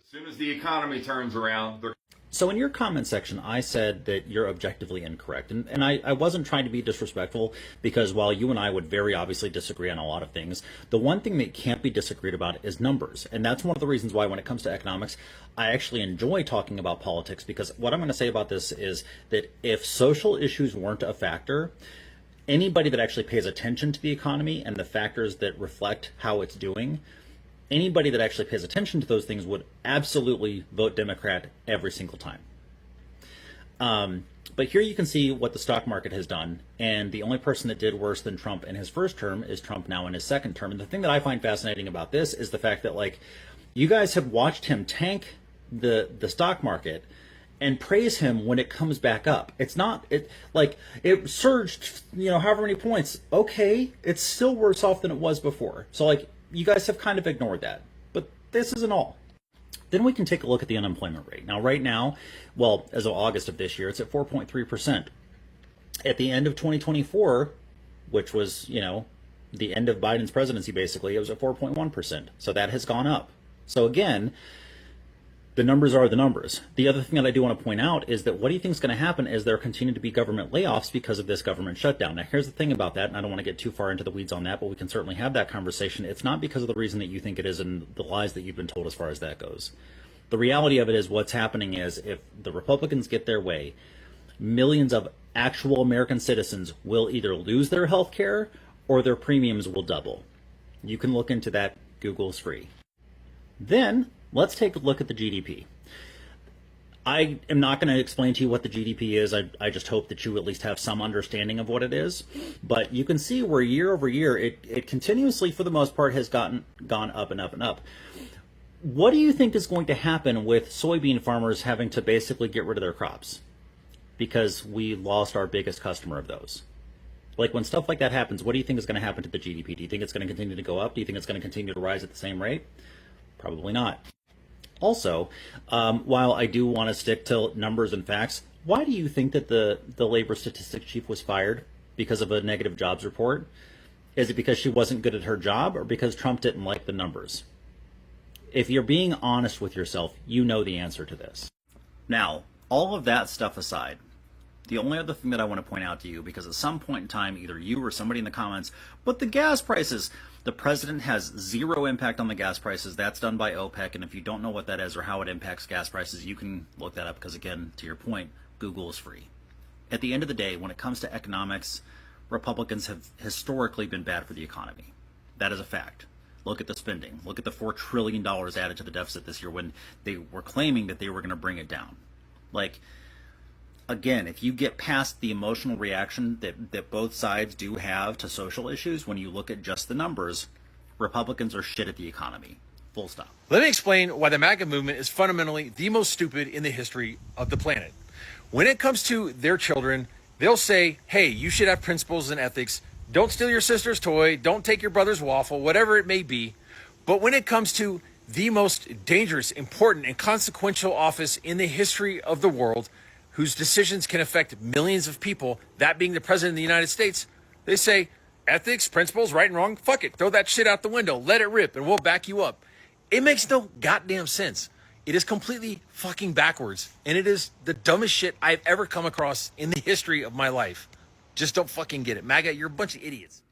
soon as the economy turns around, they're So in your comment section, I said that you're objectively incorrect. And I wasn't trying to be disrespectful because while you and I would very obviously disagree on a lot of things, the one thing that can't be disagreed about is numbers. And that's one of the reasons why when it comes to economics, I actually enjoy talking about politics, because what I'm going to say about this is that if social issues weren't a factor, anybody that actually pays attention to the economy and the factors that reflect how it's doing, anybody that actually pays attention to those things would absolutely vote Democrat every single time. But here you can see what the stock market has done, and the only person that did worse than Trump in his first term is Trump now in his second term. And the thing that I find fascinating about this is the fact that, like, you guys have watched him tank the stock market and praise him when it comes back up. It's not, it like, it surged, however many points. Okay, it's still worse off than it was before. So, like, you guys have kind of ignored that. But this isn't all. Then we can take a look at the unemployment rate. Now, right now, well, as of August of this year, it's at 4.3%. At the end of 2024, which was, the end of Biden's presidency, basically, it was at 4.1%. So that has gone up. So again, the numbers are the numbers. The other thing that I do want to point out is that what do you think is going to happen is there continue to be government layoffs because of this government shutdown. Now, here's the thing about that, and I don't want to get too far into the weeds on that, but we can certainly have that conversation. It's not because of the reason that you think it is and the lies that you've been told as far as that goes. The reality of it is what's happening is if the Republicans get their way, millions of actual American citizens will either lose their health care or their premiums will double. You can look into that. Google's free. Then let's take a look at the GDP. I am not going to explain to you what the GDP is. I just hope that you at least have some understanding of what it is. But you can see where year over year, it continuously, for the most part, has gone up and up and up. What do you think is going to happen with soybean farmers having to basically get rid of their crops? Because we lost our biggest customer of those. Like, when stuff like that happens, what do you think is going to happen to the GDP? Do you think it's going to continue to go up? Do you think it's going to continue to rise at the same rate? Probably not. Also, while I do want to stick to numbers and facts, why do you think that the labor statistics chief was fired because of a negative jobs report? Is it because she wasn't good at her job, or because Trump didn't like the numbers? If you're being honest with yourself, you know the answer to this. Now, all of that stuff aside, the only other thing that I want to point out to you, because at some point in time, either you or somebody in the comments, but the gas prices, the president has zero impact on the gas prices. That's done by OPEC. And if you don't know what that is or how it impacts gas prices, you can look that up because, again, to your point, Google is free. At the end of the day, when it comes to economics, Republicans have historically been bad for the economy. That is a fact. Look at the spending. Look at the $4 trillion added to the deficit this year when they were claiming that they were going to bring it down. Like, again, if you get past the emotional reaction that both sides do have to social issues, when you look at just the numbers, Republicans are shit at the economy. Full stop. Let me explain why the MAGA movement is fundamentally the most stupid in the history of the planet. When it comes to their children, they'll say, hey, you should have principles and ethics. Don't steal your sister's toy. Don't take your brother's waffle, whatever it may be. But when it comes to the most dangerous, important, and consequential office in the history of the world, whose decisions can affect millions of people, that being the president of the United States, they say, ethics, principles, right and wrong, fuck it. Throw that shit out the window. Let it rip, and we'll back you up. It makes no goddamn sense. It is completely fucking backwards, and it is the dumbest shit I've ever come across in the history of my life. Just don't fucking get it. MAGA, you're a bunch of idiots.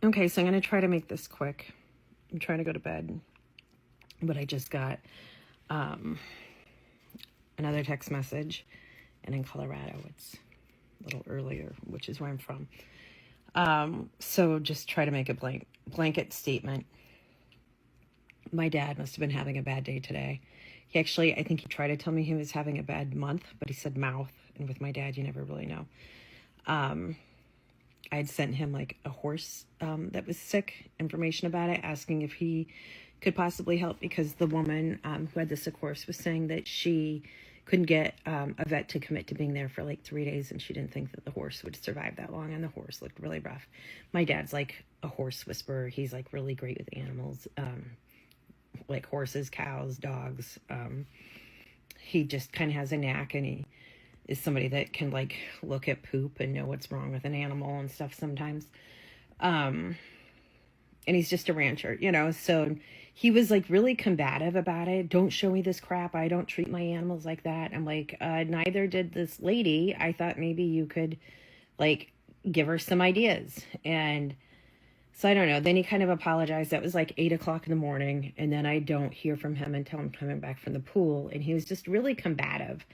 Okay, so I'm going to try to make this quick. I'm trying to go to bed, but I just got another text message, and in Colorado it's a little earlier, which is where I'm from. So just try to make a blanket statement. My dad must have been having a bad day today. I think he tried to tell me he was having a bad month, but he said mouth, and with my dad, you never really know. I had sent him like a horse that was sick, information about it, asking if he could possibly help, because the woman who had the sick horse was saying that she couldn't get a vet to commit to being there for like 3 days, and she didn't think that the horse would survive that long, and the horse looked really rough. My dad's like a horse whisperer. He's like really great with animals, like horses, cows, dogs. He just kind of has a knack, and he is somebody that can like look at poop and know what's wrong with an animal and stuff sometimes. and he's just a rancher, you know, so he was like really combative about it. Don't show me this crap. I don't treat my animals like that. I'm like, neither did this lady. I thought maybe you could like give her some ideas. And so I don't know. Then he kind of apologized. That was like 8 o'clock in the morning. And then I don't hear from him until I'm coming back from the pool. And he was just really combative.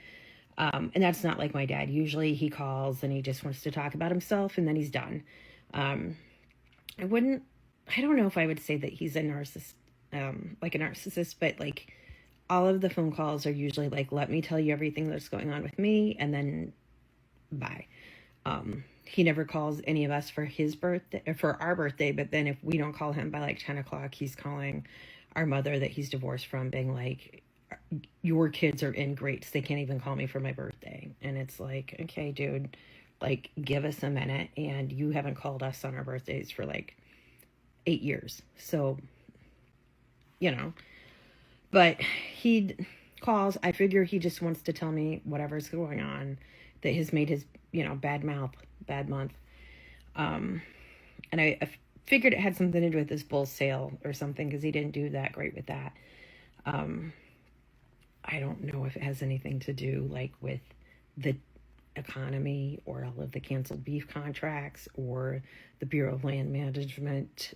And that's not like my dad. Usually he calls and he just wants to talk about himself and then he's done. I don't know if I would say that he's a narcissist, like a narcissist, but like all of the phone calls are usually like, let me tell you everything that's going on with me. And then bye. He never calls any of us for his birthday, for our birthday. But then if we don't call him by like 10 o'clock, he's calling our mother that he's divorced from, being like, your kids are ingrates. They can't even call me for my birthday. And it's like, okay, dude, like give us a minute. And you haven't called us on our birthdays for like 8 years. So, you know, but he calls. I figure he just wants to tell me whatever's going on that has made his, you know, bad month. And I figured it had something to do with this bull sale or something, because he didn't do that great with that. I don't know if it has anything to do like with the economy or all of the canceled beef contracts or the Bureau of Land Management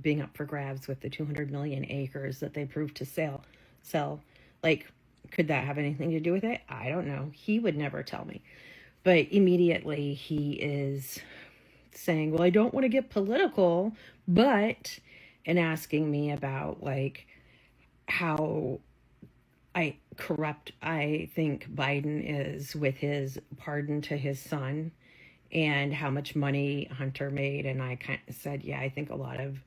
being up for grabs with the 200 million acres that they approved to sell. Like, could that have anything to do with it? I don't know. He would never tell me. But immediately he is saying, well, I don't want to get political, but, and asking me about like how corrupt I think Biden is with his pardon to his son and how much money Hunter made. And I kind of said, yeah, I think a lot of,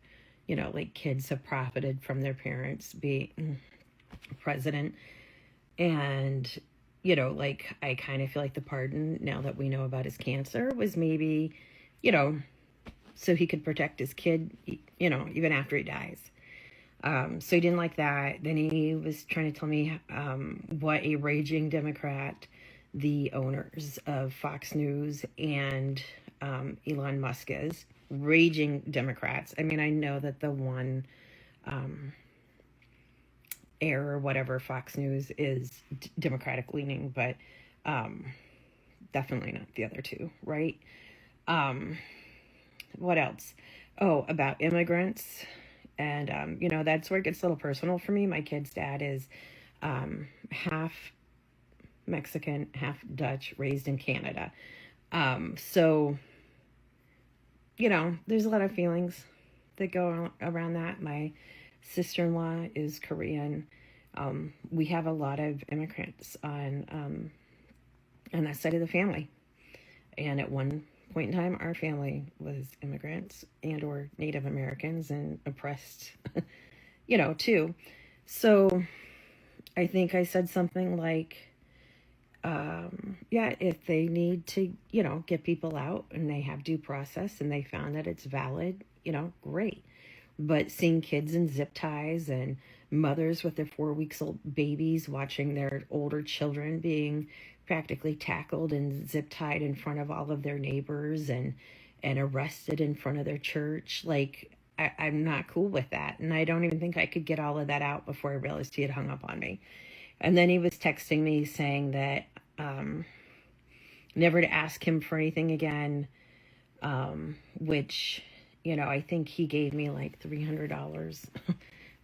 you know, like kids have profited from their parents being president. And, you know, like I kind of feel like the pardon, now that we know about his cancer, was maybe, you know, so he could protect his kid, you know, even after he dies. So he didn't like that. Then he was trying to tell me what a raging Democrat the owners of Fox News and Elon Musk is. Raging Democrats. I mean, I know that the one heir or whatever, Fox News, is Democratic leaning, but definitely not the other two, right? What else? Oh, about immigrants. And, you know, that's where it gets a little personal for me. My kid's dad is half Mexican, half Dutch, raised in Canada. So, you know, there's a lot of feelings that go around that. My sister-in-law is Korean. We have a lot of immigrants on that side of the family. And at one point in time, our family was immigrants and or Native Americans and oppressed, you know, too. So I think I said something like, yeah, if they need to, you know, get people out and they have due process and they found that it's valid, you know, great. But seeing kids in zip ties and mothers with their 4 weeks old babies watching their older children being practically tackled and zip tied in front of all of their neighbors and arrested in front of their church, like I'm not cool with that. And I don't even think I could get all of that out before I realized he had hung up on me. And then he was texting me saying that never to ask him for anything again, which, you know, I think he gave me like $300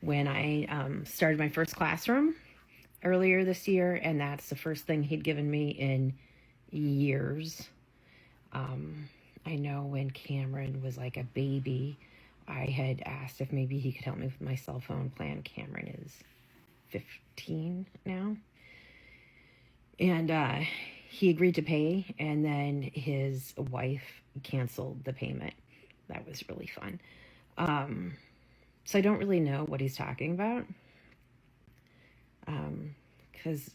when I started my first classroom earlier this year, and that's the first thing he'd given me in years. I know when Cameron was like a baby, I had asked if maybe he could help me with my cell phone plan. Cameron is 15 now. And he agreed to pay, and then his wife canceled the payment. That was really fun. So I don't really know what he's talking about. Because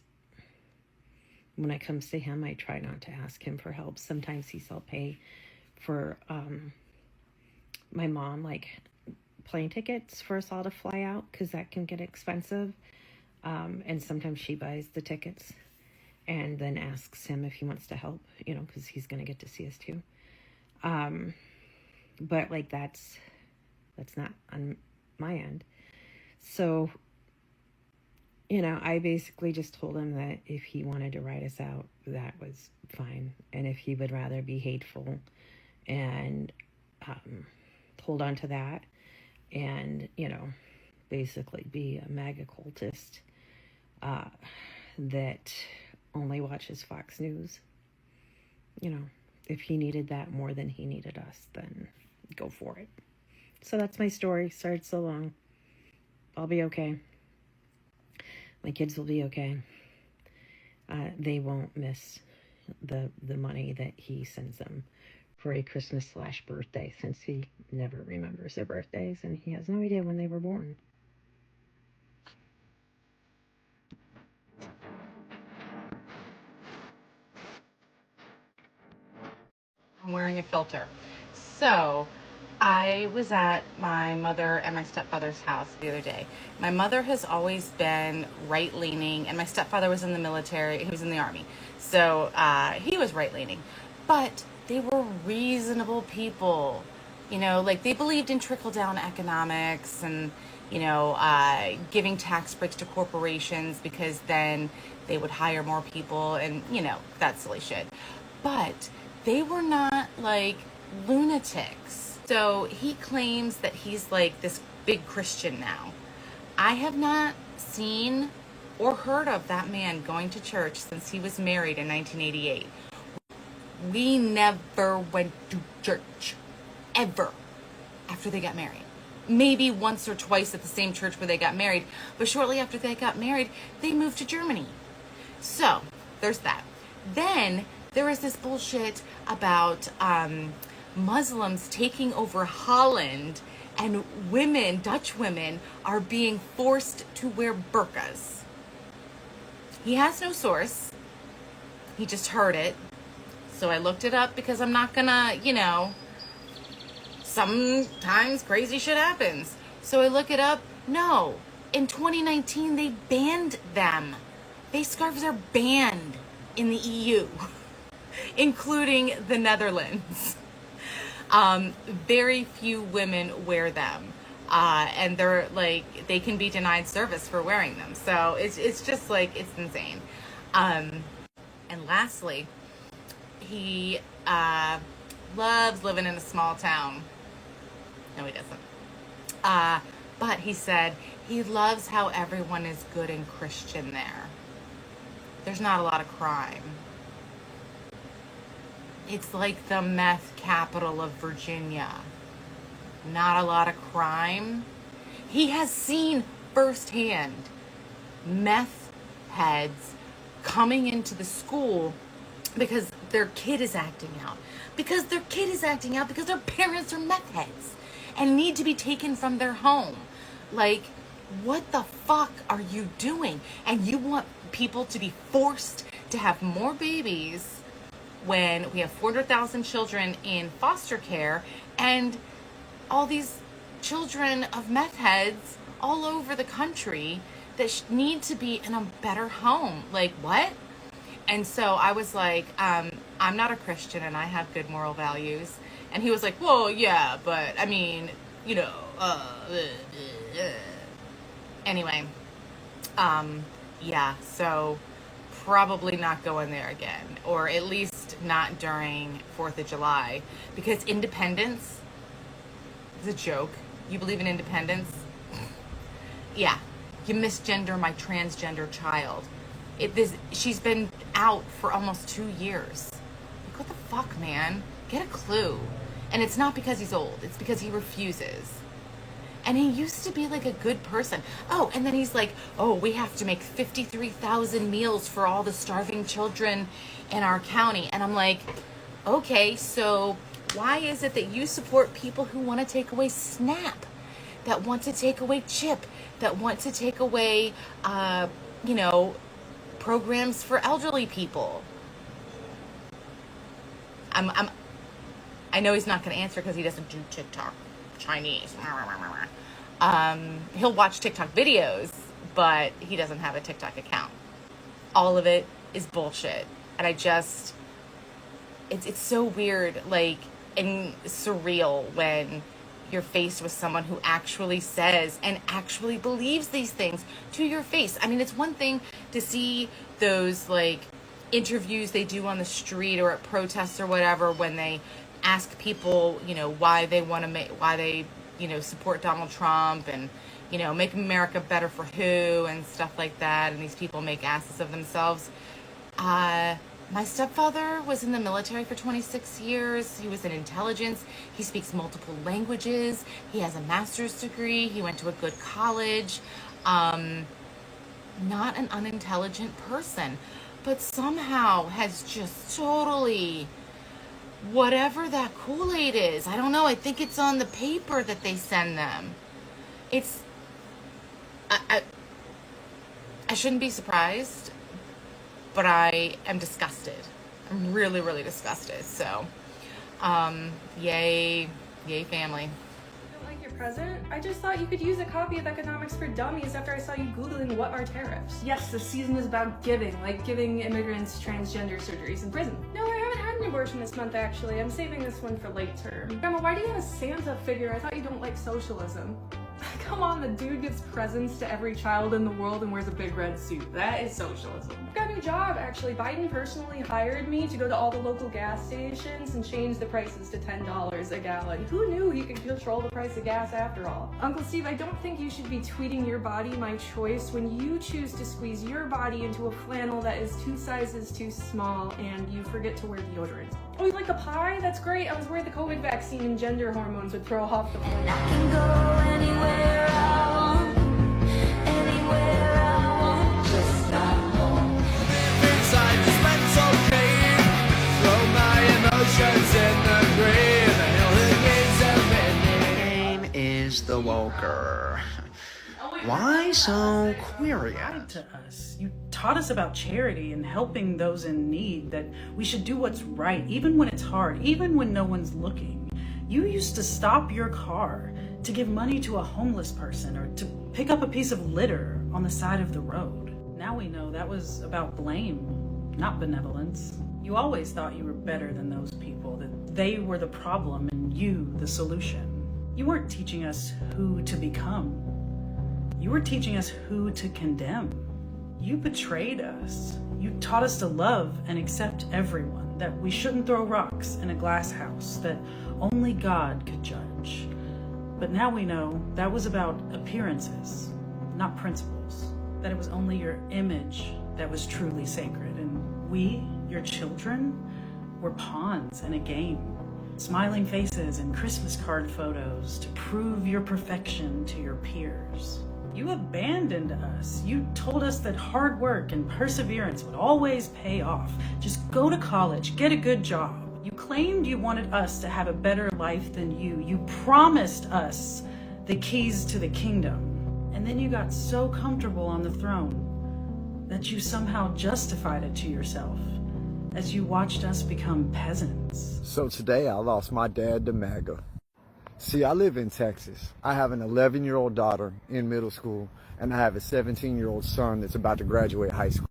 when it comes to him, I try not to ask him for help. Sometimes he's helped pay for my mom, like plane tickets for us all to fly out, because that can get expensive. And sometimes she buys the tickets and then asks him if he wants to help, you know, because he's going to get to see us too. But like that's That's not on my end. So, I basically just told him that if he wanted to write us out, that was fine. And if he would rather be hateful and hold on to that and, basically be a MAGA cultist that only watches Fox News, if he needed that more than he needed us, then go for it. So that's my story. Sorry it's so long. I'll be okay. My kids will be okay. They won't miss the money that he sends them for a Christmas/birthday, since he never remembers their birthdays and he has no idea when they were born. I'm wearing a filter. So, I was at my mother and my stepfather's house the other day. My mother has always been right-leaning, and my stepfather was in the military. He was in the army. So, he was right-leaning. But they were reasonable people. They believed in trickle-down economics and, giving tax breaks to corporations because then they would hire more people and, that silly shit. But they were not like lunatics. So he claims that he's like this big Christian now. I have not seen or heard of that man going to church since he was married in 1988. We never went to church, ever, after they got married. Maybe once or twice at the same church where they got married, but shortly after they got married, they moved to Germany. So, there's that. Then, there is this bullshit about Muslims taking over Holland, and women, Dutch women, are being forced to wear burqas. He has no source. He just heard it. So I looked it up because I'm not gonna, sometimes crazy shit happens. So I look it up. No. In 2019, they banned them. Face scarves are banned in the EU, including the Netherlands. Very few women wear them. And they're like, they can be denied service for wearing them. So it's just like, it's insane. And lastly, he loves living in a small town. No, he doesn't. But he said he loves how everyone is good and Christian there. There's not a lot of crime. It's like the meth capital of Virginia. Not a lot of crime. He has seen firsthand meth heads coming into the school because their kid is acting out. Because their kid is acting out because their parents are meth heads and need to be taken from their home. Like, what the fuck are you doing? And you want people to be forced to have more babies when we have 400,000 children in foster care and all these children of meth heads all over the country that need to be in a better home. Like, what? And so I was like, I'm not a Christian and I have good moral values. And he was like, well, yeah, but I mean, anyway, yeah, so probably not going there again, or at least not during 4th of July, because independence is a joke. You believe in independence? Yeah, you misgender my transgender child. She's been out for almost 2 years. Like, what the fuck, man? Get a clue. And it's not because he's old. It's because he refuses. And he used to be like a good person. Oh, and then he's like, oh, we have to make 53,000 meals for all the starving children in our county. And I'm like, okay, so why is it that you support people who want to take away SNAP, that want to take away CHIP, that want to take away, programs for elderly people? I know he's not going to answer because he doesn't do TikTok Chinese. He'll watch TikTok videos, but he doesn't have a TikTok account. All of it is bullshit. And it's so weird, like, and surreal when you're faced with someone who actually says and actually believes these things to your face. I mean, it's one thing to see those like interviews they do on the street or at protests or whatever when they ask people, you know, why they want to make, why they, you know, support Donald Trump and, you know, make America better for who and stuff like that. And these people make asses of themselves. My stepfather was in the military for 26 years. He was in intelligence. He speaks multiple languages. He has a master's degree. He went to a good college. Not an unintelligent person, but somehow has just totally, whatever that Kool-Aid is, I don't know. I think it's on the paper that they send them. It's, I shouldn't be surprised, but I am disgusted. I'm really, really disgusted. So, yay family. Don't like your present? I just thought you could use a copy of Economics for Dummies after I saw you Googling what are tariffs. Yes, the season is about giving, like giving immigrants transgender surgeries in prison. No, I haven't had an abortion this month actually. I'm saving this one for late term. Grandma, why do you have a Santa figure? I thought you don't like socialism. Come on, the dude gives presents to every child in the world and wears a big red suit. That is socialism. I've got a new job, actually. Biden personally hired me to go to all the local gas stations and change the prices to $10 a gallon. Who knew he could control the price of gas after all? Uncle Steve, I don't think you should be tweeting your body my choice when you choose to squeeze your body into a flannel that is 2 sizes too small and you forget to wear deodorant. Oh, you like a pie? That's great. I was worried the COVID vaccine and gender hormones would throw off the plane. I can go anywhere I want, anywhere I want, just not home. Inside this mental cave, throw my emotions in the grave, and all the games have been. My name is the Woker. Why so curious? To us. You taught us about charity and helping those in need, that we should do what's right, even when it's hard, even when no one's looking. You used to stop your car to give money to a homeless person or to pick up a piece of litter on the side of the road. Now we know that was about blame, not benevolence. You always thought you were better than those people, that they were the problem and you the solution. You weren't teaching us who to become. You were teaching us who to condemn. You betrayed us. You taught us to love and accept everyone, that we shouldn't throw rocks in a glass house, that only God could judge. But now we know that was about appearances, not principles, that it was only your image that was truly sacred, and we, your children, were pawns in a game. Smiling faces and Christmas card photos to prove your perfection to your peers. You abandoned us. You told us that hard work and perseverance would always pay off. Just go to college, get a good job. You claimed you wanted us to have a better life than you. You promised us the keys to the kingdom. And then you got so comfortable on the throne that you somehow justified it to yourself as you watched us become peasants. So today I lost my dad to MAGA. See, I live in Texas. I have an 11-year-old daughter in middle school, and I have a 17-year-old son that's about to graduate high school.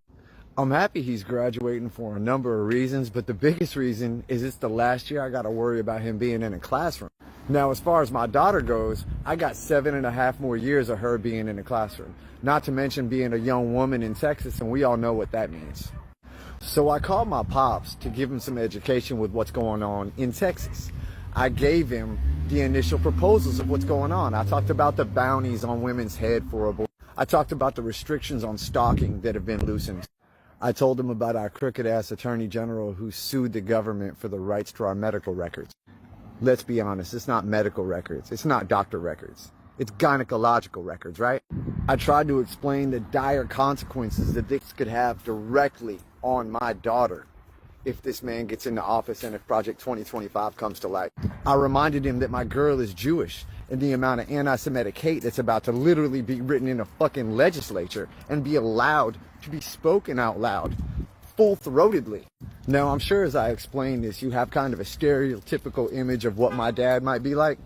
I'm happy he's graduating for a number of reasons, but the biggest reason is it's the last year I got to worry about him being in a classroom. Now, as far as my daughter goes, I got 7.5 more years of her being in a classroom, not to mention being a young woman in Texas, and we all know what that means. So I called my pops to give him some education with what's going on in Texas. I gave him the initial proposals of what's going on. I talked about the bounties on women's head for abortion. I talked about the restrictions on stalking that have been loosened. I told him about our crooked-ass attorney general who sued the government for the rights to our medical records. Let's be honest, it's not medical records. It's not doctor records. It's gynecological records, right? I tried to explain the dire consequences that this could have directly on my daughter if this man gets into office and if Project 2025 comes to light. I reminded him that my girl is Jewish and the amount of anti-Semitic hate that's about to literally be written in a fucking legislature and be allowed to be spoken out loud, full-throatedly. Now, I'm sure as I explain this, you have kind of a stereotypical image of what my dad might be like.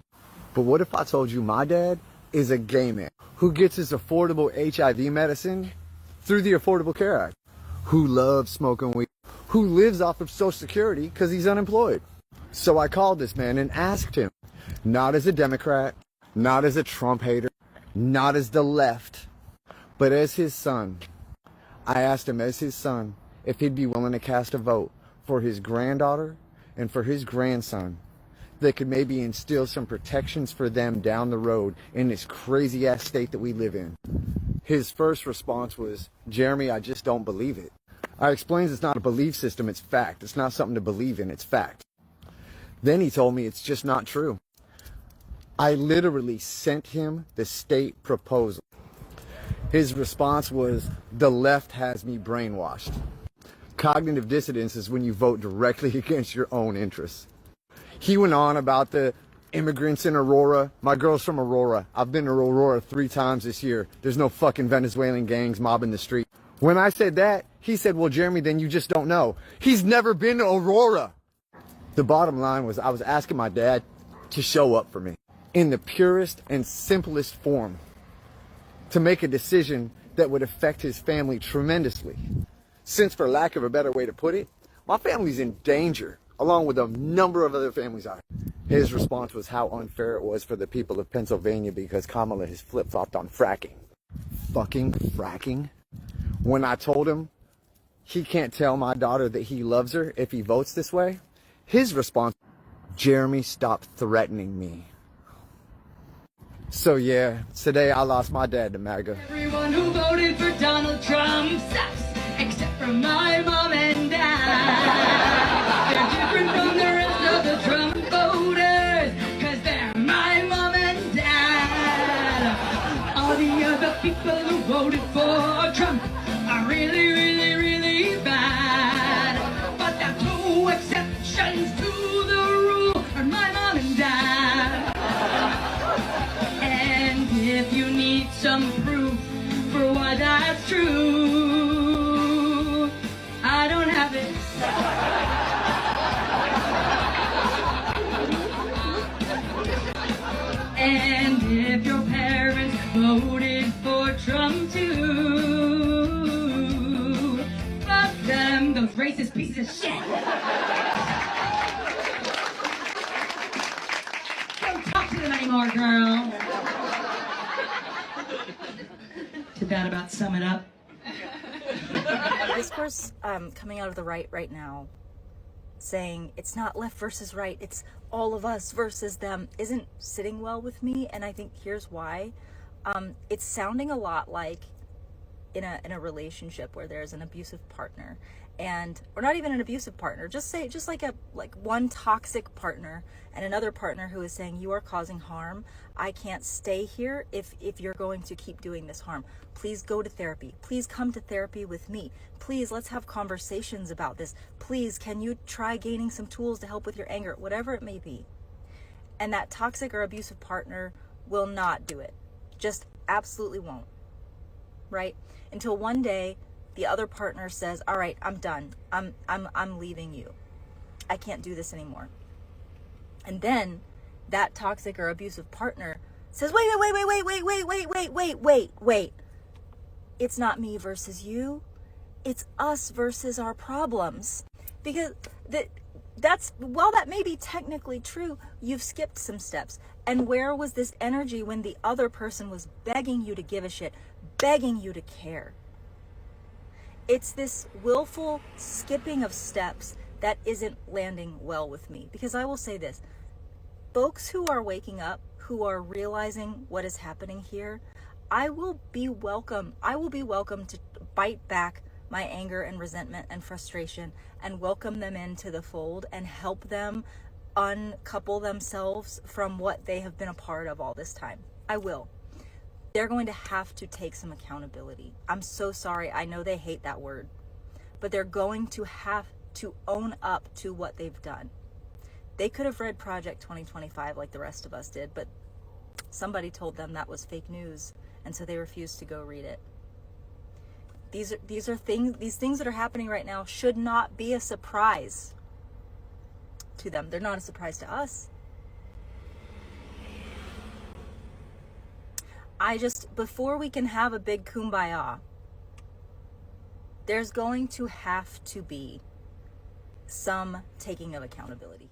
But what if I told you my dad is a gay man who gets his affordable HIV medicine through the Affordable Care Act, who loves smoking weed, who lives off of Social Security because he's unemployed? So I called this man and asked him, Not as a Democrat, not as a Trump hater, not as the left, but as his son. I asked him as his son if he'd be willing to cast a vote for his granddaughter and for his grandson that could maybe instill some protections for them down the road in this crazy ass state that we live in. His first response was, Jeremy, I just don't believe it. I explained it's not a belief system, it's fact. It's not something to believe in, it's fact. Then he told me it's just not true. I literally sent him the state proposal. His response was, the left has me brainwashed. Cognitive dissonance is when you vote directly against your own interests. He went on about the immigrants in Aurora. My girl's from Aurora. I've been to Aurora 3 times this year. There's no fucking Venezuelan gangs mobbing the street. When I said that, he said, well, Jeremy, then you just don't know. He's never been to Aurora. The bottom line was I was asking my dad to show up for me in the purest and simplest form to make a decision that would affect his family tremendously. Since, for lack of a better way to put it, my family's in danger, along with a number of other families out. His response was how unfair it was for the people of Pennsylvania because Kamala has flip-flopped on fracking. Fucking fracking? When I told him he can't tell my daughter that he loves her if he votes this way, his response, Jeremy, stop threatening me. So yeah, today I lost my dad to MAGA. Everyone who voted for Donald Trump sucks, except for my mom and dad. They're different from the rest of the Trump voters, cause they're my mom and dad. All the other people who voted for Trump are really, really, really bad. But there are 2 exceptions to the rule, are my mom and dad. And if you need some proof for why that's true, I don't have it. And if your parents voted for Trump too, fuck them, those racist pieces of shit. Don't talk to them anymore, girl. Did that about sum it up? Discourse coming out of the right now, saying it's not left versus right, it's all of us versus them, isn't sitting well with me, and I think here's why. It's sounding a lot like in a relationship where there's an abusive partner, or not even an abusive partner, just like one toxic partner and another partner who is saying, you are causing harm. I can't stay here if you're going to keep doing this harm. Please go to therapy. Please come to therapy with me. Please, let's have conversations about this. Please, can you try gaining some tools to help with your anger, whatever it may be. And that toxic or abusive partner will not do it. Just absolutely won't. Right? Until one day the other partner says, all right, I'm done. I'm leaving you. I can't do this anymore. And then that toxic or abusive partner says, wait. It's not me versus you. It's us versus our problems. Because while that may be technically true, you've skipped some steps. And where was this energy when the other person was begging you to give a shit, begging you to care? It's this willful skipping of steps that isn't landing well with me. Because I will say this, folks who are waking up, who are realizing what is happening here, I will be welcome to bite back my anger and resentment and frustration and welcome them into the fold and help them uncouple themselves from what they have been a part of all this time. I will. They're going to have to take some accountability. I'm so sorry. I know they hate that word, but they're going to have to own up to what they've done. They could have read Project 2025 like the rest of us did, but somebody told them that was fake news, and so they refused to go read it. These things that are happening right now should not be a surprise to them. They're not a surprise to us. Before we can have a big kumbaya, there's going to have to be some taking of accountability.